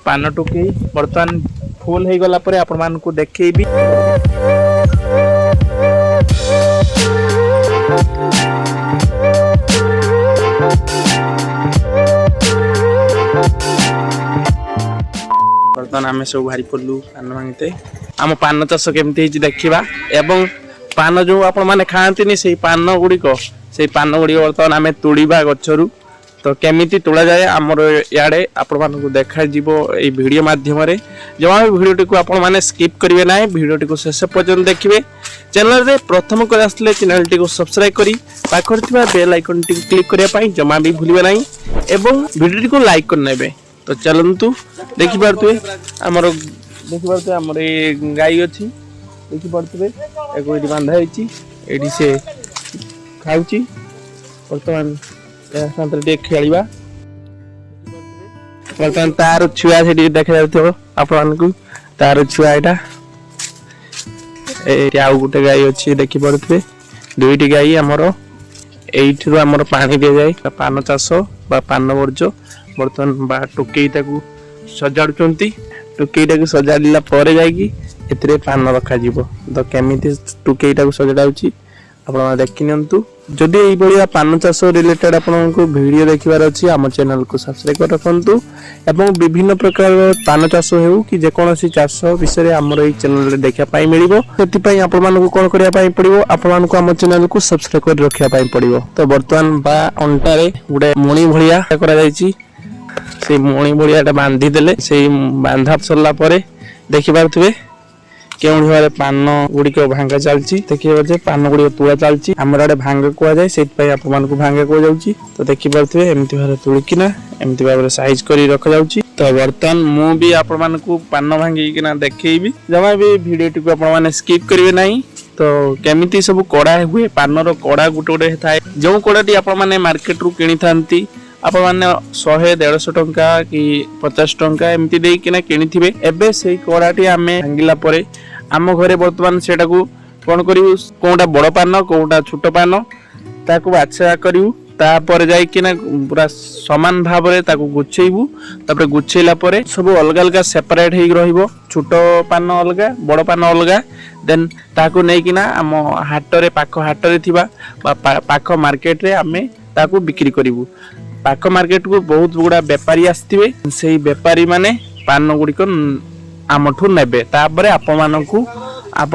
पान टुकी बर्तमान फुल हो गला परे आपण मान को देखैबी। बर्तमान आम सब भारी पड़लु पान भांगते आम पान चाष केमती देखा एवं पान जो आपण मैंने खाती से पान गुड़िक से पान गुड़िक बर्तमान आम तोड़ा गचरू तो केमिति तोड़ा जाए आमर इे आपण मान देखा वीडियो माध्यम जमा भी वीडियो को आपण मैंने स्किप करेंगे ना वीडियो को शेष पर्यंत देखिए। चैनल रे प्रथम कर आसले चैनल को सब्सक्राइब करी पाखर बेल आइकन टी क्लिक करने जमा भी भूलिए ना एवं वीडियो को लाइक करने। तो चलतु देखिपे आमर देखिपे आमर ये गाई अच्छी देखिपे ये बांधा ये से खाऊँ बर्तमान खेलवा बर्तमान तार छुआ से देखा जाऊ तार छुआ यहाँ गोटे गाई अच्छी देखिपे दुईटी गाई आमर यू आमर पानी दि जाए पान चाष पान वर्ज बर्तमान बा टोकेईटा को सजाड़ुंट टोकेईटा को सजाड़ा पर जाए पान रखा तो केमी टोकेईटा को सजाड़ा आप देखी नियंतु। जदि यह पान चाष रिलेटेड आपको वीडियो देखार अच्छी आम चैनल को सब्सक्राइब कर रखु एवं विभिन्न प्रकार पान चाष हो कि जेकोसी चाष विषय आमर ये चैनल देखापी मिल से आपको कौन करने पड़ो आपको आम चैनल को सब्सक्राइब कर रखापी पड़ो। तो बर्तमान बा अंटारे गोटे मणि भाया से मणि भाया बांधी देले से बांधा सरला देखिपे क्यों भाव पान गुड़िक भांगा चलती देखिए पान गुड़िक तुला चलती आम आड़े भांग कहुए से भांगा कहुई। तो देखिपे एमती भाव तुलिकिना एमती भाव साइज कर रखा जाऊँगी। तो बर्तमान मुझे आपण पान भांगिकिना देखी जमा भी वीडियो को आपने स्किप करेंगे ना। तो केमिति सब कड़ा हुए पानर कड़ा गोटे गोटे थाए जो कड़ाटी आपने मार्केट रू किनी थांती आप मैंने 100-150 टंका कि 50 टंका एमती देकिना किनी एबे से कड़ाटी आम भांगिला आम घरे बर्तमान से कौन करूँ कौटा बड़ पान कौटा छोट पान ताकू बाछा करूँ तापर जाइकिना पूरा समान भाव में गुच्छेबू तापर गुच्छेला सब अलग अलग सेपरेट हो छोट पान अलग बड़ पान अलग देन ताकू नहींकिना आम हाटरे पाख हाटरे थिबा पाख मार्केट रे आमे ताकू बिक्री करूँ। पाख मार्केट को बहुत गुड़ा बेपारी आसथिबे से बेपारी माने पान गुड़िक आमठू नेबे तापर आपण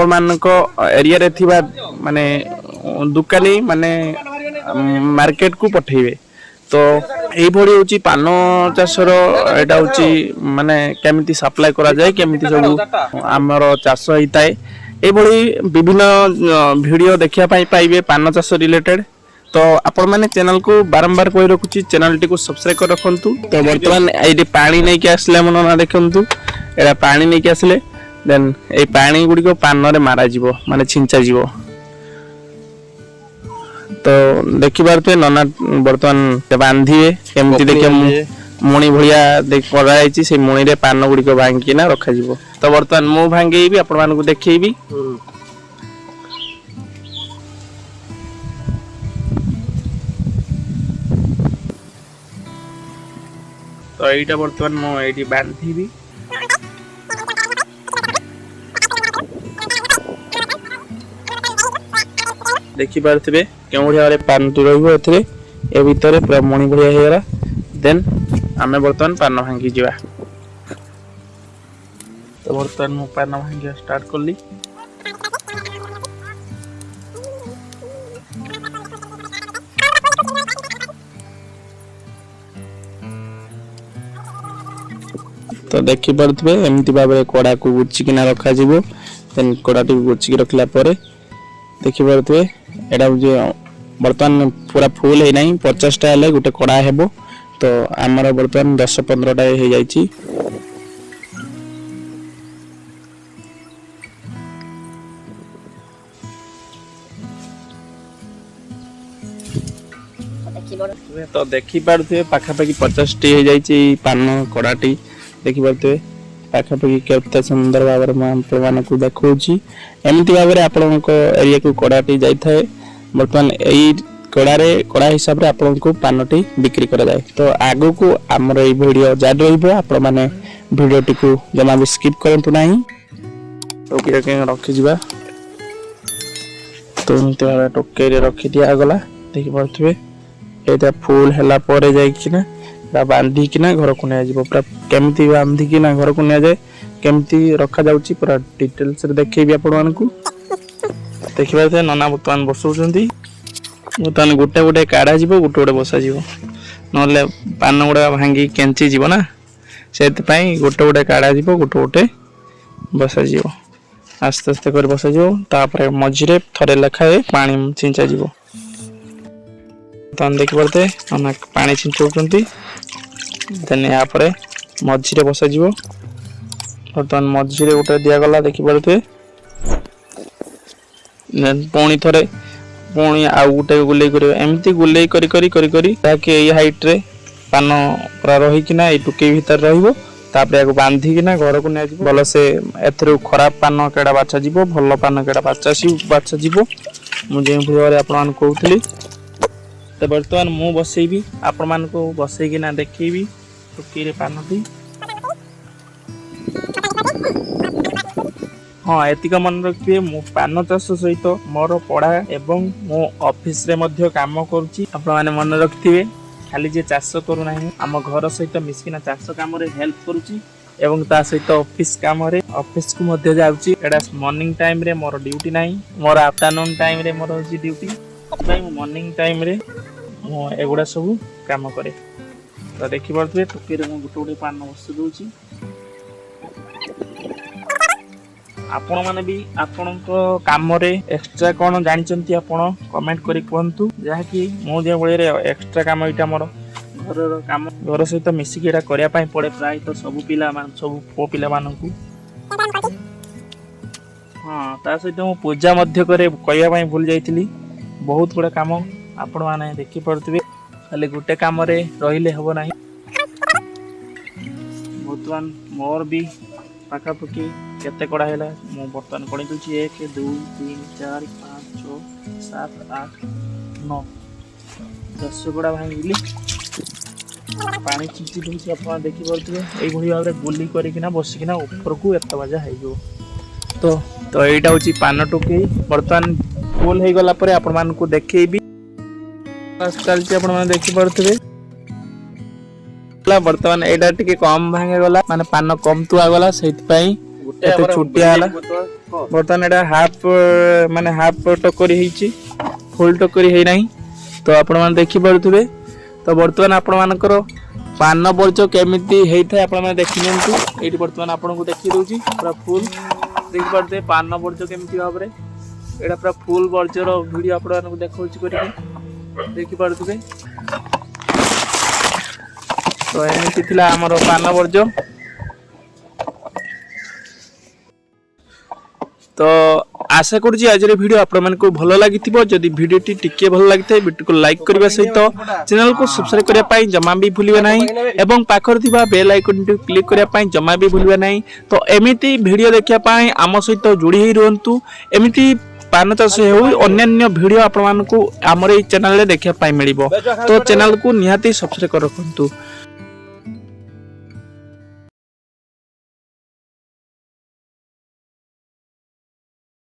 मानक एरिया रे थिबा माने दुकानी माने मार्केट को पठेबे। तो यही हूँ पान चाषर एटा हूँ माने केमिति सप्लाई करा जाए केमिति सब आमर चाष होता है ये विभिन्न वीडियो देखा पाइबे पान चाष रिलेटेड। तो आपण मैंने चैनल को बारंबार कही रखुची चैनल टी को सब्सक्राइब कर रखु। तो बर्तमान ये पानी नहीं आसले मन ना देखु एटा पानी नहीं आसले देन ये पानी गुड़िक पान रे मारा जीवो माने छिंचा जीवो। तो देखिपारे नना बर्तमान बांधिए केमती देखिए मणि भाया कराई से मणि रे पान गुड़िक भांगिना रखा जीवो। तो बर्तमान मु भांगेबी आपण मानकु देखैबी। तो यहीटा बर्तमान मुझे बांधि देखिपे क्यों भाव पान तु भितर पूरा मणि भाया होगा देन आम बर्तमान पान भांगी जा। तो बर्तमान मु पान भांगा स्टार्ट कली तो देखिपे एमती भाव कड़ा को गुचिकिना रखा देन कड़ा टी गुचिकी रखला देखिपे यहाँ बर्तमान पूरा फुल है नहीं 50टा हेले गोटे कड़ा हेबो। तो आमर बर्तमान 10-15टा हो जाइए। तो देखिपे पाखापाखि 50टी हो जाइए पान कड़ाटी देखिपे पाखापाखि केते सुंदर भाव में को देखौछि एमती भाव में आपण एरिया को कड़ाटी जाए बर्तमान यही कड़ा हिसाब से आपन को पानटी बिक्री करा जाए। तो आगो को आमर ये वीडियो जारी रहिबो आपण माने भिडियोटी को जमा भी स्किप करंतु नाही टोकी रखी जिबा तो एमती भाव टोकई रखी दिया गला देखि पारथुबे एटा फुल हला परे जाई किना बांधी किना घर को निया जीवो पूरा केमती बांधी किना घर को निया जाए केमती रखा जाउची पूरा डिटेल्स रे देखैबी आपण मानकू देखिबा ते नना बर्तमान बसौचंती बर्तमान गोटे गोटे काढ़ा जीवो गोटे गोटे बसा जीवो नले पान गुड़ा भांगी केंची जीवो ना सेति पई गोटे गोटे काढ़ा जीवो गोटे गोटे बसा जीवो आस्ते आस्ते कर बसा जीवो तापर मझिरे थरे लखाए पानी छिंचा जीवो तन देखि परते नना पानी छिंचौचंती देन या परे मझिरे बसा जीवो बर्तमान मझिरे गोटे दिया गला देखि परते पुणी थरे पुणी आउ गोटे गुले कर एमती गुले करी करी करी करी ताकि ए हाइट रे पान पूरा रही किना ए टुके भीतर रहिबो तापर याको बांधी किना घर को नै जीवो भलो से एथरो खराब पान केडा बाछा जीवो भलो पान केडा बाछा जीवो मु जे भुआरे आपण मान कहउतली तो वर्तमान मु बसैबी आपण मान को बसै किना देखैबी टुके रे पानती हाँ एतिक मन रखिए मु पान चाष सहित मोर पढ़ा एवं मो ऑफिस रे मध्य काम करूची आपण माने मन रखिथिबे खाली जे चाष करू नाही आम घर सहित मिसिना चाष काम रे हेल्प करूची एवं ता सहित ऑफिस काम रे ऑफिस को मध्य जाउची एडा मॉर्निंग टाइम रे मोर ड्यूटी नाही मोर आफ्टरनून टाइम रे मोर होची ड्यूटी ताई मॉर्निंग टाइम रे मो एगुडा सब काम करे तो देखि परथबे टुके रे मु गुटे गुटे पान बस दोची आपण माने भी आपण काम रे एक्स्ट्रा कोन जानिचंती आपण कमेंट करी कहंतु जहा कि मो जे बळे रे एक्स्ट्रा काम इटा मोर घर काम घर सहित मिसिक एटा करिया पई पड़े प्राय तो सब पिला मान सब पो पिला मानकू हां ता सहित मो पूजा मध्य करे कहिया पई भूल जाईतिली बहुत बड़ा काम आपण माने देखि पड़तबे खाली गुटे काम रे रहिले हबो नाही बर्तमान मोर भी पाखापाखि केते कड़ा है मु बर्तमान गणी दूची 1 2 3 4 5 6 7 8 9 10 कड़ा भांगिली पानी चिंची दूची अपन देखि परथबे एई भली भाबरे गुली करिकिना बसिकिना ऊपर को एत बजा है जो तो एटा होची पान टोके बर्तमान फुल हे गला परे आपण मान को देखैबी आजकल जे आपण मान देखि परथबे बर्तमान एटा टिके कम भांगे गला माने पान कम तुआ गला सेति पई एते छुटिया हला बर्तमान एटा हाफ माने हाफ टोकरी हिची फुल टोकरी हे नाही तो आपण मान देखि परथबे तो बर्तमान आपण मानकर पान वर्ज केमिति हेइथे आपण मान देखि नियंतु एटी बर्तमान आपण को देखि दोची पूरा फुल देखि परते पान वर्ज केमिति भाबरे एटा पूरा फुल वर्जर वीडियो आपण मान को देखौची करिके देखि परथबे तो एमती थिला हमर पान वर्ज तो आशा करूची आज वीडियो आपण मन को भलो लागिथिबो जदी वीडियोटी टिके भलो लागिथे वीडियो को लाइक करबा सहित चैनल को सब्सक्राइब करिया पई जमा भी भूलिबे नाही एवं पाखर थिबा बेल आइकन टी क्लिक करिया पई जमा भी भूलिबे नाही तो एमिति वीडियो देखिया पई आम सहित जोड़ी ही रहंतु एमिति पान चाष हो अन्य वीडियो आपण मान को हमर ए चैनल रे देखिया पई मिलिबो तो चैनल को निहाती सब्सक्राइब कर रखंतु।